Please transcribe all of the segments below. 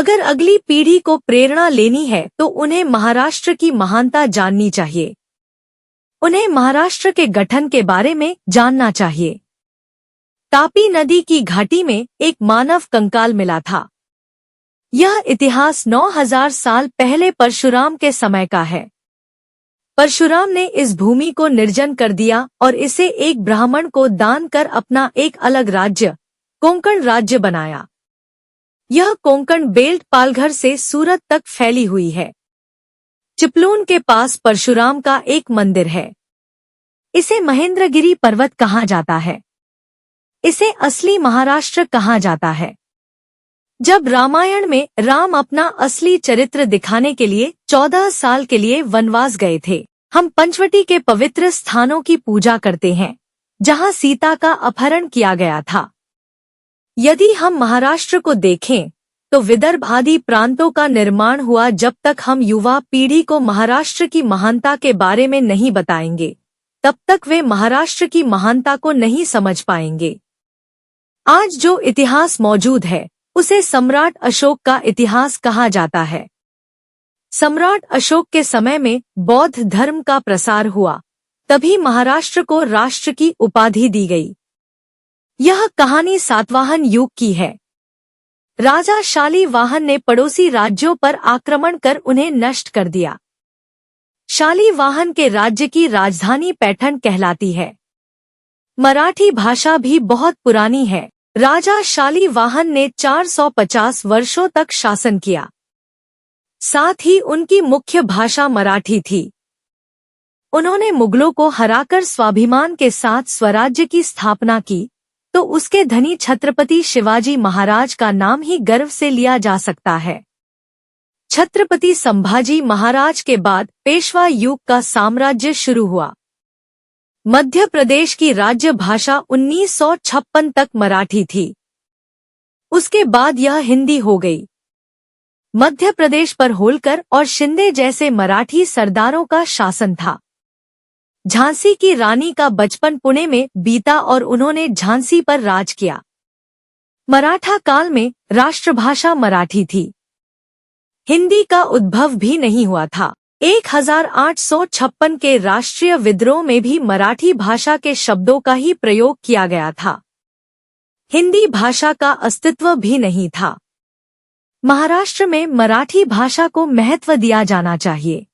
अगर अगली पीढ़ी को प्रेरणा लेनी है तो उन्हें महाराष्ट्र की महानता जाननी चाहिए। उन्हें महाराष्ट्र के गठन के बारे में जानना चाहिए। तापी नदी की घाटी में एक मानव कंकाल मिला था। यह इतिहास 9000 साल पहले परशुराम के समय का है। परशुराम ने इस भूमि को निर्जन कर दिया और इसे एक ब्राह्मण को दान कर अपना एक अलग राज्य, कोंकण राज्य बनाया। यह कोंकण बेल्ट पालघर से सूरत तक फैली हुई है। चिपलून के पास परशुराम का एक मंदिर है। इसे महेंद्रगिरी पर्वत कहा जाता है। इसे असली महाराष्ट्र कहा जाता है। जब रामायण में राम अपना असली चरित्र दिखाने के लिए 14 साल के लिए वनवास गए थे, हम पंचवटी के पवित्र स्थानों की पूजा करते हैं, जहां सीता का अपहरण किया गया था। यदि हम महाराष्ट्र को देखें तो विदर्भ आदि प्रांतों का निर्माण हुआ। जब तक हम युवा पीढ़ी को महाराष्ट्र की महानता के बारे में नहीं बताएंगे, तब तक वे महाराष्ट्र की महानता को नहीं समझ पाएंगे। आज जो इतिहास मौजूद है उसे सम्राट अशोक का इतिहास कहा जाता है। सम्राट अशोक के समय में बौद्ध धर्म का प्रसार हुआ, तभी महाराष्ट्र को राष्ट्र की उपाधि दी गई। यह कहानी सातवाहन युग की है। राजा शालिवाहन ने पड़ोसी राज्यों पर आक्रमण कर उन्हें नष्ट कर दिया। शालिवाहन के राज्य की राजधानी पैठण कहलाती है। मराठी भाषा भी बहुत पुरानी है। राजा शालिवाहन ने 450 वर्षों तक शासन किया। साथ ही उनकी मुख्य भाषा मराठी थी। उन्होंने मुगलों को हराकर स्वाभिमान के साथ स्वराज्य की स्थापना की, तो उसके धनी छत्रपति शिवाजी महाराज का नाम ही गर्व से लिया जा सकता है। छत्रपति संभाजी महाराज के बाद पेशवा युग का साम्राज्य शुरू हुआ। मध्य प्रदेश की राज्य भाषा 1956 तक मराठी थी। उसके बाद यह हिंदी हो गई। मध्य प्रदेश पर होलकर और शिंदे जैसे मराठी सरदारों का शासन था। झांसी की रानी का बचपन पुणे में बीता और उन्होंने झांसी पर राज किया। मराठा काल में राष्ट्रभाषा मराठी थी। हिंदी का उद्भव भी नहीं हुआ था। 1856 के राष्ट्रीय विद्रोह में भी मराठी भाषा के शब्दों का ही प्रयोग किया गया था। हिंदी भाषा का अस्तित्व भी नहीं था। महाराष्ट्र में मराठी भाषा को महत्व दिया जाना चाहिए।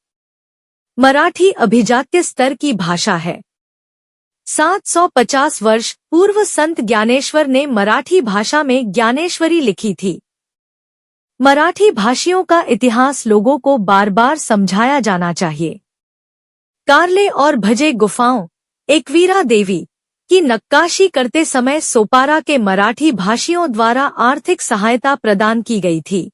मराठी अभिजात्य स्तर की भाषा है। 750 वर्ष पूर्व संत ज्ञानेश्वर ने मराठी भाषा में ज्ञानेश्वरी लिखी थी। मराठी भाषियों का इतिहास लोगों को बार बार समझाया जाना चाहिए। कार्ले और भजे गुफाओं, एकवीरा देवी की नक्काशी करते समय सोपारा के मराठी भाषियों द्वारा आर्थिक सहायता प्रदान की गई थी।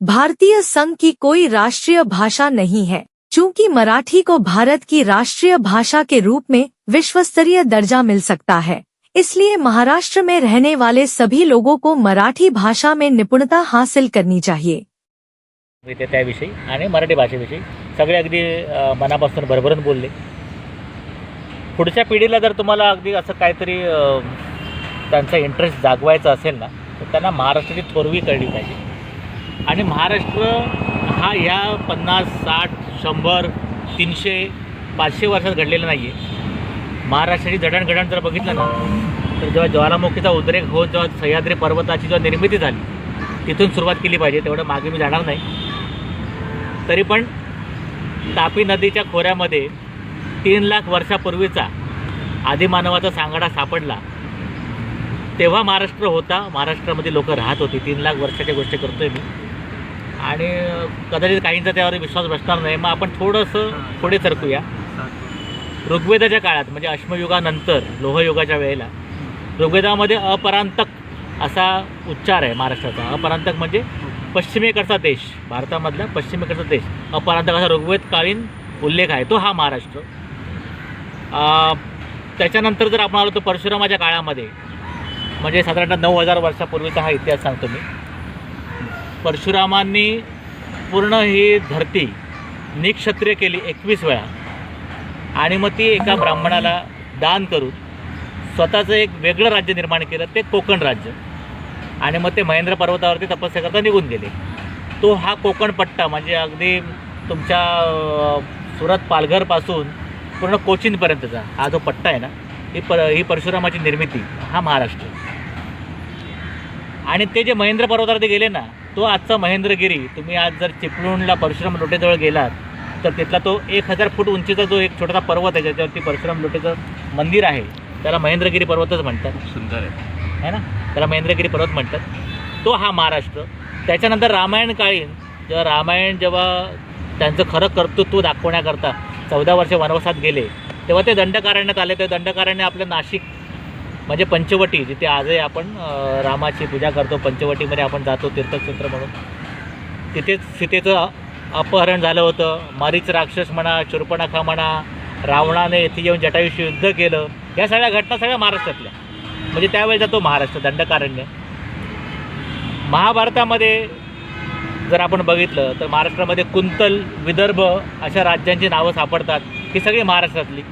भारतीय संघ की कोई राष्ट्रीय भाषा नहीं है। चूंकि मराठी को भारत की राष्ट्रीय भाषा के रूप में विश्वस्तरीय दर्जा मिल सकता है, इसलिए महाराष्ट्र में रहने वाले सभी लोगों को मराठी भाषा में निपुणता हासिल करनी चाहिए। त्याविषयी आणि मराठी भाषेविषयी सगळे अगदी मनापासून भरभरून बोलले। पुढच्या पिढीला जर तुम्हाला अगदी असं काहीतरी त्यांचा इंटरेस्ट जागवायचा असेल ना, तर त्यांना महाराष्ट्राची थोरवी कळली पाहिजे। आणि महाराष्ट्र हा ह्या 50, 60, 100, 300, 500 वर्षात घडलेला नाही आहे। महाराष्ट्राची जडणघडण जर बघितलं ना, तर जेव्हा ज्वालामुखीचा उद्रेक होत जेव्हा सह्याद्री पर्वताची जेव्हा निर्मिती झाली, तिथून सुरुवात केली पाहिजे। तेवढं मागे मी जाणार नाही। तरी पण तापी नदीच्या खोऱ्यामध्ये 3 लाख वर्षापूर्वीचा आदिमानवाचा सांगाडा सापडला, तेव्हा महाराष्ट्र होता। महाराष्ट्रामध्ये लोक राहत होती। 3 लाख वर्षाच्या गोष्टी करतोय मी, आणि कदाचित काहींचा त्यावर विश्वास बसणार नाही। मग आपण थोडंसं पुढे सरकूया। ऋग्वेदाच्या काळात म्हणजे अश्मयुगानंतर लोहयुगाच्या वेळेला ऋग्वेदामध्ये अपरांतक असा उच्चार आहे महाराष्ट्राचा। अपरांतक म्हणजे पश्चिमेकडचा देश, भारतामधला पश्चिमेकडचा देश अपरांतक असा ऋग्वेदकालीन उल्लेख आहे, तो हा महाराष्ट्र। त्याच्यानंतर जर आपण आलो तर परशुरामाच्या काळामध्ये म्हणजे साधारणतः 9000 वर्षापूर्वीचा हा इतिहास सांगतो मी। परशुरामांनी पूर्ण ही धरती निक्षत्रिय केली 21 वेळा, आणि मग ती एका ब्राह्मणाला दान करून स्वतःचं एक वेगळं राज्य निर्माण केलं, ते कोकण राज्य। आणि मग ते महेंद्र पर्वतावरती तपस्या करता निघून गेले. तो हा कोकण पट्टा म्हणजे अगदी तुमच्या सुरत पालघरपासून पूर्ण कोचीनपर्यंतचा हा जो पट्टा आहे ना, ही परशुरामाची निर्मिती, हा महाराष्ट्र. आणि ते जे महेंद्र पर्वतावरती गेले ना, तो आजचा महेंद्रगिरी. तुम्ही आज जर चिपळूणला परशुराम लोटेजवळ गेलात तर तिथला तो 1000 फूट उंचीचा जो एक छोटासा पर्वत आहे ज्याच्यावरती परशुराम लोटेचं मंदिर आहे, त्याला महेंद्रगिरी पर्वतच म्हणतात. सुंदर आहे ना, त्याला महेंद्रगिरी पर्वत म्हणतात. तो हा महाराष्ट्र. त्याच्यानंतर रामायण काळीन जेव्हा त्यांचं खरं कर्तृत्व दाखवण्याकरता 14 वर्ष वनवासात गेले, तेव्हा ते दंडकारण्यात आले. ते दंडकारण्य आपलं नाशिक म्हणजे पंचवटी, जिथे आजही आपण रामाची पूजा करतो, पंचवटीमध्ये आपण जातो तीर्थक्षेत्र म्हणून. तिथेच सीतेचं अपहरण झालं होतं. मारीच राक्षस म्हणा, शूर्पणखा म्हणा, रावणाने इथे येऊन जटायूशी युद्ध केलं. या सगळ्या घटना सगळ्या महाराष्ट्रातल्या. म्हणजे त्यावेळेचा तो महाराष्ट्र दंडकारण्य. महाभारतामध्ये जर आपण बघितलं तर महाराष्ट्रामध्ये कुंतल, विदर्भ अशा राज्यांची नावं सापडतात. ही सगळी महाराष्ट्रातली.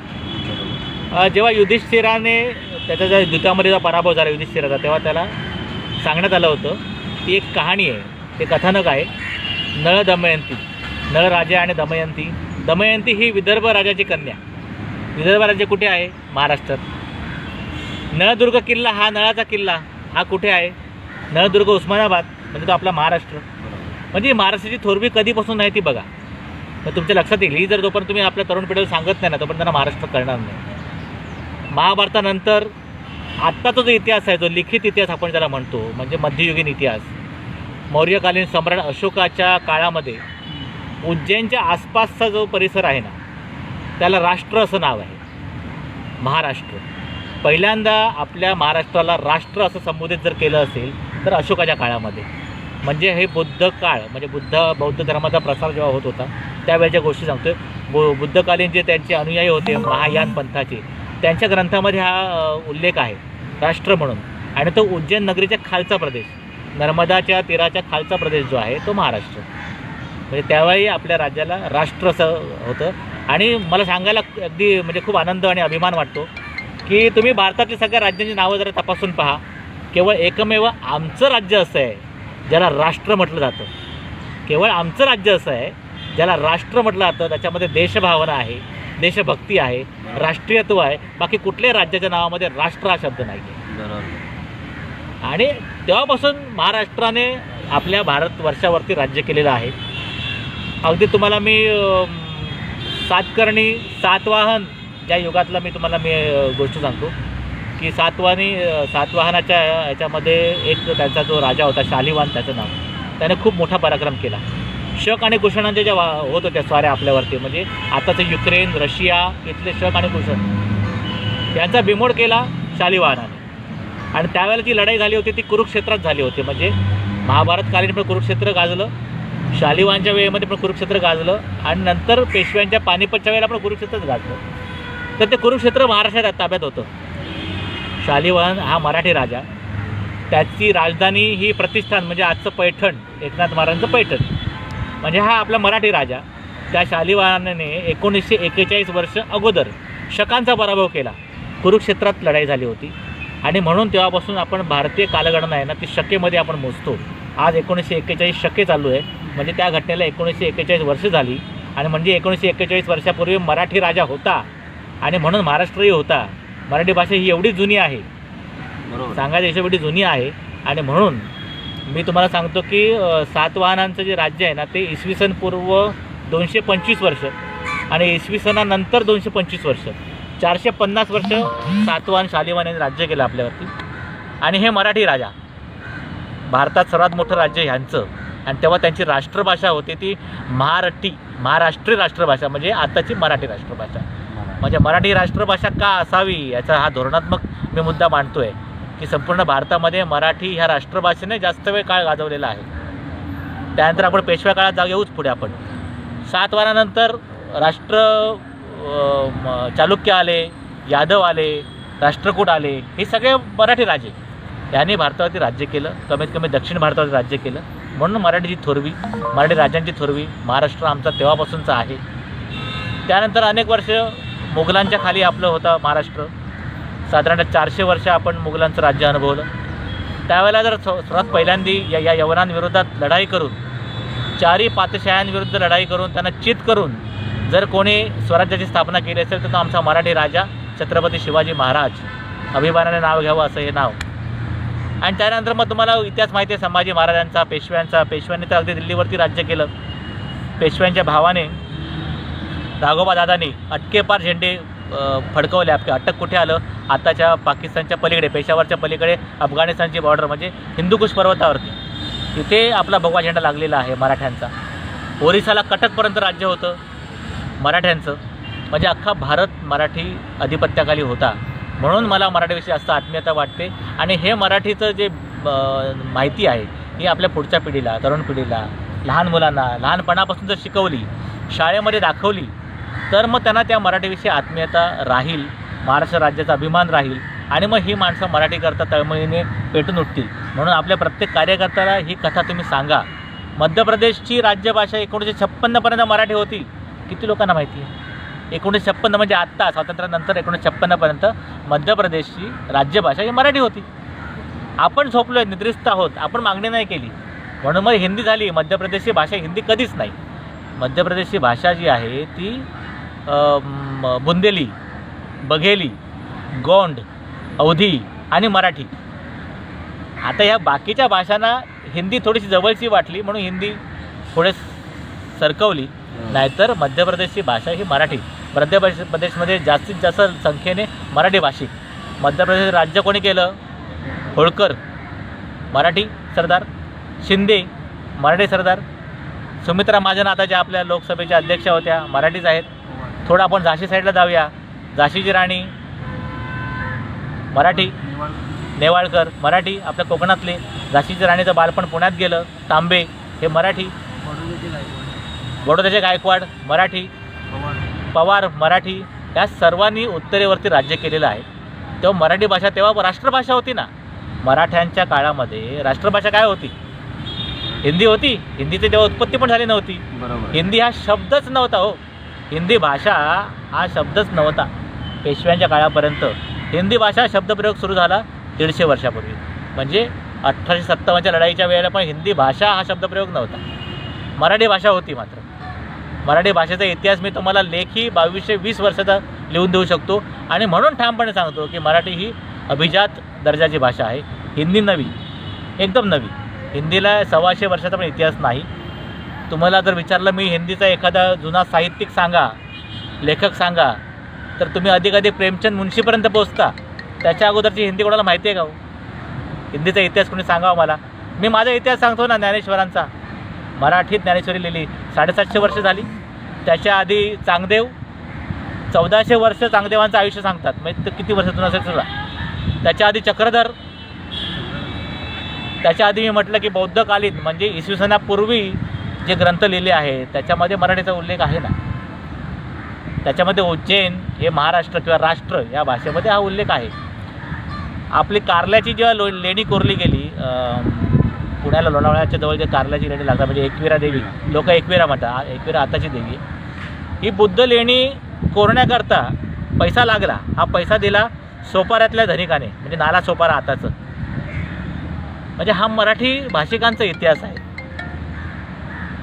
जेव्हा युधिष्ठिराने त्याचा ज्या युद्धामध्ये जो पराभव झाला युधिष्ठिराचा, तेव्हा त्याला सांगण्यात आलं होतं, ती एक कहाणी आहे, ते कथानक आहे, नळ दमयंती. नळ राजा आणि दमयंती. दमयंती ही विदर्भ राजाची कन्या. विदर्भ राज्य कुठे आहे? महाराष्ट्रात. नळदुर्ग किल्ला, हा नळाचा किल्ला, हा कुठे आहे? नळदुर्ग, उस्मानाबाद. म्हणजे तो आपला महाराष्ट्र. म्हणजे महाराष्ट्राची थोरवी कधीपासून आहे ती बघा. मग तुमच्या लक्षात येईल. ही जर जोपर्यंत तुम्ही आपल्या तरुण पिढीला सांगत नाही ना, तोपर्यंत त्यांना महाराष्ट्र कळणार नाही. महाभारतानंतर आत्ताचा जो इतिहास आहे, जो लिखित इतिहास आपण ज्याला म्हणतो, म्हणजे मध्ययुगीन इतिहास, मौर्यकालीन सम्राट अशोकाच्या काळामध्ये उज्जैनच्या आसपासचा जो परिसर आहे ना, त्याला राष्ट्र असं नाव आहे, महाराष्ट्र. पहिल्यांदा आपल्या महाराष्ट्राला राष्ट्र असं संबोधित जर केलं असेल तर अशोकाच्या काळामध्ये. म्हणजे हे बुद्ध काळ, म्हणजे बौद्ध धर्माचा प्रसार जेव्हा होत होता त्यावेळेच्या गोष्टी सांगतोय. बुद्धकालीन जे त्यांचे अनुयायी होते महायान पंथाचे, त्यांच्या ग्रंथामध्ये हा उल्लेख आहे राष्ट्र म्हणून. आणि तो उज्जैन नगरीच्या खालचा प्रदेश, नर्मदाच्या तीराच्या खालचा प्रदेश जो आहे तो महाराष्ट्र. म्हणजे त्यावेळी आपल्या राज्याला राष्ट्र असं होतं. आणि मला सांगायला अगदी म्हणजे खूप आनंद आणि अभिमान वाटतो की तुम्ही भारतातली सगळ्या राज्यांची नावं जरा तपासून पहा. केवळ एकमेव आमचं राज्य असं आहे ज्याला राष्ट्र म्हटलं जातं. केवळ आमचं राज्य असं आहे ज्याला राष्ट्र म्हटलं जातं. त्याच्यामध्ये देशभावना आहे, देशभक्ती आहे, राष्ट्रीयत्व आहे. बाकी कुठल्याही राज्याच्या नावामध्ये राष्ट्र हा शब्द नाही आहे. आणि तेव्हापासून महाराष्ट्राने आपल्या भारतवर्षावरती राज्य केलेलं आहे. अगदी तुम्हाला मी सातकर्णी, सातवाहन ज्या युगातला मी तुम्हाला गोष्ट सांगतो की सातवाहनाच्या याच्यामध्ये एक त्यांचा जो राजा होता शालिवाहन त्याचं नाव, त्याने खूप मोठा पराक्रम केला. शक आणि कुषाणांच्या ज्या होत होत्या स्वाऱ्या आपल्यावरती, म्हणजे आताचं युक्रेन, रशिया इथले शक आणि कुषाण यांचा बिमोड केला शालिवाहनाने. आणि त्यावेळेला जी लढाई झाली होती ती कुरुक्षेत्रात झाली होती. म्हणजे महाभारतकालीन पण कुरुक्षेत्र गाजलं, शालिवाहनच्या वेळेमध्ये पण कुरुक्षेत्र गाजलं, आणि नंतर पेशव्यांच्या पानिपतच्या वेळेला पण कुरुक्षेत्रच गाजलं. तर ते कुरुक्षेत्र महाराष्ट्रात ताब्यात होतं. शालिवाहन हा मराठी राजा, त्याची राजधानी ही प्रतिष्ठान म्हणजे आजचं पैठण, एकनाथ महाराजांचं पैठण, म्हणजे हा आपला मराठी राजा. त्या शालिवाहनाने 1941 वर्ष अगोदर शकांचा पराभव केला. कुरुक्षेत्रात लढाई झाली होती. आणि म्हणून तेव्हापासून आपण भारतीय कालगणना आहे ना ती शकेमध्ये आपण मोजतो. आज 1941 शके चालू आहे, म्हणजे त्या घटनेला 1941 वर्ष झाली. आणि म्हणजे 1941 वर्षापूर्वी मराठी राजा होता आणि म्हणून महाराष्ट्रही होता. मराठी भाषा ही एवढी जुनी आहे, सांगायची याच्या एवढी जुनी आहे. आणि म्हणून मी तुम्हाला सांगतो की सातवाहनांचं जे राज्य आहे ना ते इसवी सन पूर्व 225 वर्ष आणि इसवी सनानंतर 225 वर्ष, 450 वर्ष सातवाहन शालिवाहन यांनी राज्य केलं आपल्यावरती. आणि हे मराठी राजा, भारतात सर्वात मोठं राज्य ह्यांचं. आणि तेव्हा त्यांची राष्ट्रभाषा होती ती महाराष्ट्रीय राष्ट्रभाषा, म्हणजे आताची मराठी राष्ट्रभाषा. म्हणजे मराठी राष्ट्रभाषा का असावी याचा हा धोरणात्मक मी मुद्दा मांडतो आहे की संपूर्ण भारतामध्ये मराठी ह्या राष्ट्रभाषेने जास्त वेळ काळ गाजवलेला आहे. त्यानंतर आपण पेशव्या काळात जाऊ येऊच पुढे. आपण सातवाहनानंतर चालुक्य आले, यादव आले, राष्ट्रकूट आले, हे सगळे मराठी राजे यांनी भारतावरती राज्य केलं. कमीत कमी दक्षिण भारतावरती राज्य केलं. म्हणून मराठीची थोरवी, मराठी राज्यांची थोरवी महाराष्ट्र आमचा तेव्हापासूनचा आहे. त्यानंतर अनेक वर्ष मुघलांच्या खाली आपलं होतं महाराष्ट्र. साधारणतः 400 वर्ष आपण मुघलांचं राज्य अनुभवलं. त्यावेळेला जर सर्वात पहिल्यांदी या यवनांविरोधात लढाई करून, चारी पातशाह्यांविरुद्ध लढाई करून, त्यांना चित करून जर कोणी स्वराज्याची स्थापना केली असेल तर तो आमचा मराठी राजा छत्रपती शिवाजी महाराज. अभिमानाने नाव घ्यावं असं हे नाव. आणि त्यानंतर मग तुम्हाला इतिहास माहिती आहे संभाजी महाराजांचा, पेशव्यांनी तर अगदी दिल्लीवरती राज्य केलं. पेशव्यांच्या भावाने राघोबा दादांनी अटकेपार झेंडे फडकवले. अटक कुठे आलं? आताच्या पाकिस्तानच्या पलीकडे, पेशावरच्या पलीकडे अफगाणिस्तानची बॉर्डर म्हणजे हिंदुकुश पर्वतावरती. इथे आपला भगवा झेंडा लागलेला आहे मराठ्यांचा. ओरिसाला कटकपर्यंत राज्य होतं मराठ्यांचं. म्हणजे अख्खा भारत मराठी अधिपत्याखाली होता. म्हणून मला मराठीविषयी जास्त आत्मीयता वाटते. आणि हे मराठीचं जे माहिती आहे ही आपल्या पुढच्या पिढीला, तरुण पिढीला, लहान मुलांना लहानपणापासून जर शिकवली, शाळेमध्ये दाखवली, तर मग त्यांना त्या मराठीविषयी आत्मीयता राहील, महाराष्ट्र राज्याचा अभिमान राहील. आणि मग ही माणसं मराठीकरता तळमळीने पेटून उठतील. म्हणून आपल्या प्रत्येक कार्यकर्त्याला ही कथा तुम्ही सांगा. मध्य प्रदेशची राज्यभाषा 1956पर्यंत मराठी होती. किती लोकांना माहिती आहे? 1956 म्हणजे आत्ता स्वातंत्र्यानंतर 1956पर्यंत मध्य प्रदेशची राज्यभाषा ही मराठी होती. आपण झोपलो आहे, निद्रिस्त आहोत, आपण मागणी नाही केली म्हणून मग हिंदी झाली. मध्य प्रदेशची भाषा हिंदी कधीच नाही. मध्य प्रदेशची भाषा जी आहे ती बुंदेली, बघेली, गोंड, अवधी आणि मराठी. आता ह्या बाकीच्या भाषांना हिंदी थोडीशी जवळची वाटली म्हणून हिंदी पुढे सरकवली. नाहीतर मध्य प्रदेशची भाषा ही मराठी. मध्य प्रदेशमध्ये जास्तीत जास्त संख्येने मराठी भाषिक. मध्य प्रदेश राज्य कोणी केलं? होळकर मराठी सरदार, शिंदे मराठी सरदार, सुमित्रा महाजन आता ज्या आपल्या लोकसभेच्या अध्यक्षा होत्या मराठीच आहेत. थोडं आपण झाशी साईडला जाऊया. झाशीची राणी मराठी, नेवाळकर मराठी, आपल्या कोकणातले. झाशीची राणीचं बालपण पुण्यात गेलं, तांबे हे मराठी. बडोद्याचे गायकवाड मराठी, पवार मराठी. या सर्वांनी उत्तरेवरती राज्य केलेलं आहे. तेव्हा मराठी भाषा तेव्हा राष्ट्रभाषा होती ना. मराठ्यांच्या काळामध्ये राष्ट्रभाषा काय होती? हिंदी होती. हिंदीची तेव्हा उत्पत्ती पण झाली नव्हती. हिंदी हा शब्दच नव्हता हो. हिंदी भाषा हा शब्दच नव्हता. पेशव्यांच्या काळापर्यंत हिंदी भाषा शब्दप्रयोग सुरू झाला 150 वर्षापूर्वी. म्हणजे 1857च्या लढाईच्या वेळेला पण हिंदी भाषा हा शब्दप्रयोग नव्हता. मराठी भाषा होती. मात्र मराठी भाषेचा इतिहास मी तुम्हाला लेखी 2220 वर्षाचा लिहून देऊ शकतो. आणि म्हणून ठामपणे सांगतो की मराठी ही अभिजात दर्जाची भाषा आहे. हिंदी नवी, एकदम नवी. हिंदीला 125 वर्षाचा पण इतिहास नाही. तुम्हाला जर विचारलं मी हिंदीचा एखादा जुना साहित्यिक सांगा, लेखक सांगा, तर तुम्ही अधिकाधिक प्रेमचंद मुंशीपर्यंत पोहोचता. त्याच्या अगोदरची हिंदी कोणाला माहिती आहे का हो? हिंदीचा इतिहास कोणी सांगावा मला. मी माझा इतिहास सांगतो ना, ज्ञानेश्वरांचा. मराठीत ज्ञानेश्वरी लिहिली, 750 वर्ष झाली. त्याच्या आधी चांगदेव, 1400 वर्ष चांगदेवांचं आयुष्य सांगतात. म्हणजे किती वर्षातून असेल सुद्धा. त्याच्या आधी चक्रधर. त्याच्या आधी मी म्हटलं की बौद्धकालीन म्हणजे इसवी सनापूर्वी जे ग्रंथ लिहिले आहे त्याच्यामध्ये मराठीचा उल्लेख आहे ना. त्याच्यामध्ये उज्जैन हे महाराष्ट्र किंवा राष्ट्र या भाषेमध्ये हा उल्लेख आहे. आपली कारल्याची जेव्हा लेणी कोरली गेली, पुण्याला लोणावळ्याच्या जवळ जे कारल्याची लेणी लागतात म्हणजे एकविरा देवी, लोक एकविरा म्हणतात, एकविरा आताची देवी. ही बुद्ध लेणी कोरण्याकरता पैसा लागला. हा पैसा दिला सोपाऱ्यातल्या धनिकाने, म्हणजे नाला सोपारा आताचं. म्हणजे हा मराठी भाषिकांचा इतिहास आहे.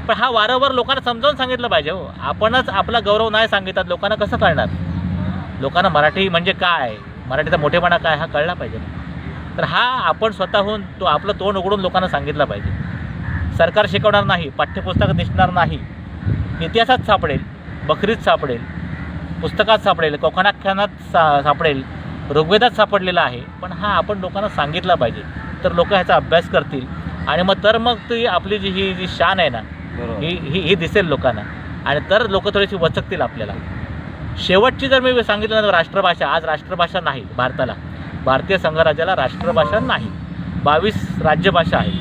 पण हा वारंवार लोकांना समजावून सांगितलं पाहिजे हो. आपणच आपला गौरव नाही सांगितलं लोकांना कसं कळणार? लोकांना मराठी म्हणजे काय, मराठीचा मोठेपणा काय हा कळला पाहिजे. तर हा आपण स्वतःहून तो आपलं तोंड उघडून लोकांना सांगितलं पाहिजे. सरकार शिकवणार नाही, पाठ्यपुस्तकात दिसणार नाही, इतिहासात सापडेल, बखरीत सापडेल, पुस्तकात सापडेल, कोकणाख्यानात सापडेल, ऋग्वेदात सापडलेला आहे. पण हा आपण लोकांना सांगितला पाहिजे. तर लोक ह्याचा अभ्यास करतील आणि मग ती आपली जी शान आहे ना ही दिसेल लोकांना. आणि तर लोक थोडीशी वचकतील आपल्याला. शेवटची जर मी सांगितलं ना, राष्ट्रभाषा. आज राष्ट्रभाषा नाही भारताला. भारतीय संघराज्याला राष्ट्रभाषा नाही. 22 राज्यभाषा आहे.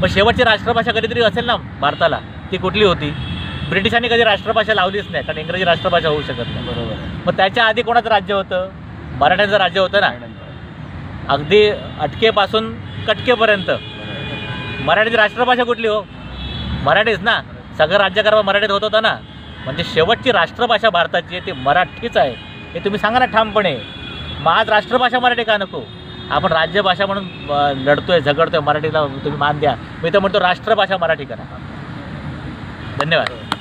पण शेवटची राष्ट्रभाषा कधीतरी असेल ना भारताला, ती कुठली होती? ब्रिटिशांनी कधी राष्ट्रभाषा लावलीच नाही, कारण इंग्रजी राष्ट्रभाषा होऊ शकत नाही. बरोबर. मग त्याच्या आधी कोणाचं राज्य होतं? मराठ्यांचं राज्य होतं ना. अगदी अटकेपासून कटकेपर्यंत मराठीची राष्ट्रभाषा कुठली हो? मराठीच ना. सगळं राज्यकारभार मराठीत होत होता ना. म्हणजे शेवटची राष्ट्रभाषा भारताची आहे ती मराठीच आहे. हे तुम्ही सांगा ना ठामपणे. मग आज राष्ट्रभाषा मराठी का नको? आपण राज्यभाषा म्हणून लढतोय, झगडतोय, मराठीला तुम्ही मान द्या. मी तर म्हणतो राष्ट्रभाषा मराठी करा. धन्यवाद.